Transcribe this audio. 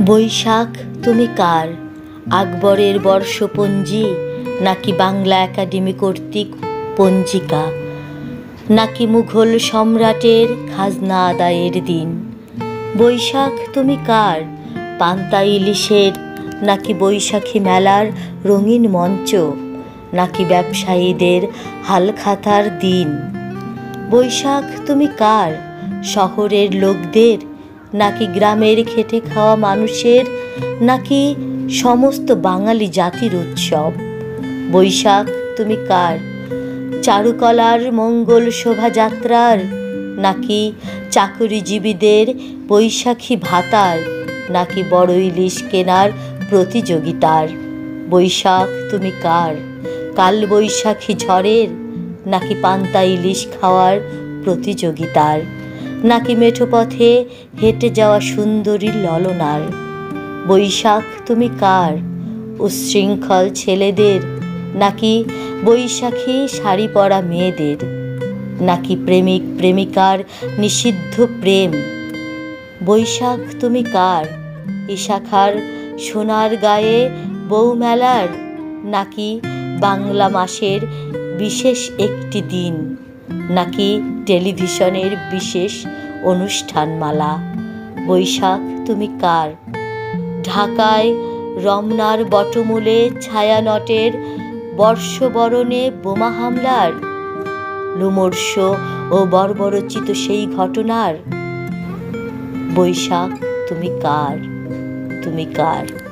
বৈশাখ তুমি কার? আকবরের বর্ষপঞ্জি, নাকি বাংলা একাডেমি কর্তৃক পঞ্জিকা, নাকি মুঘল সম্রাটের খাজনা আদায়ের দিন? বৈশাখ তুমি কার? পান্তা ইলিশের, নাকি বৈশাখী মেলার রঙিন মঞ্চ, নাকি ব্যবসায়ীদের হালখাতার দিন? বৈশাখ তুমি কার? শহরের লোকদের, নাকি গ্রামের খেটে খাওয়া মানুষের, নাকি সমস্ত বাঙালি জাতির উৎসব? বৈশাখ তুমি কার? চারুকলার মঙ্গল শোভাযাত্রার, নাকি চাকরিজীবীদের বৈশাখী ভাতার, নাকি বড় ইলিশ কেনার প্রতিযোগিতার? বৈশাখ তুমি কার? কাল বৈশাখী ঝড়ের, নাকি পান্তা ইলিশ খাওয়ার প্রতিযোগিতার, নাকি মেঠো পথে হেঁটে যাওয়া সুন্দরীর ললনার? বৈশাখ তুমি কার? উচ্ছৃঙ্খল ছেলেদের, নাকি বৈশাখী শাড়ি পরা মেয়েদের, নাকি প্রেমিক প্রেমিকার নিষিদ্ধ প্রেম? বৈশাখ তুমি কার? ইশাখার সোনার গায়ে বউমেলার, নাকি বাংলা মাসের বিশেষ একটি দিন, নাকি টেলিভিশনের বিশেষ অনুষ্ঠানমালা? বৈশাখ তুমি কার? ঢাকায় রমনার বটমূলে ছায়ানটের বর্ষবরণে বোমা হামলার, লোমর্ষ ও বর্বরচিত সেই ঘটনার? বৈশাখ তুমি কার? তুমি কার?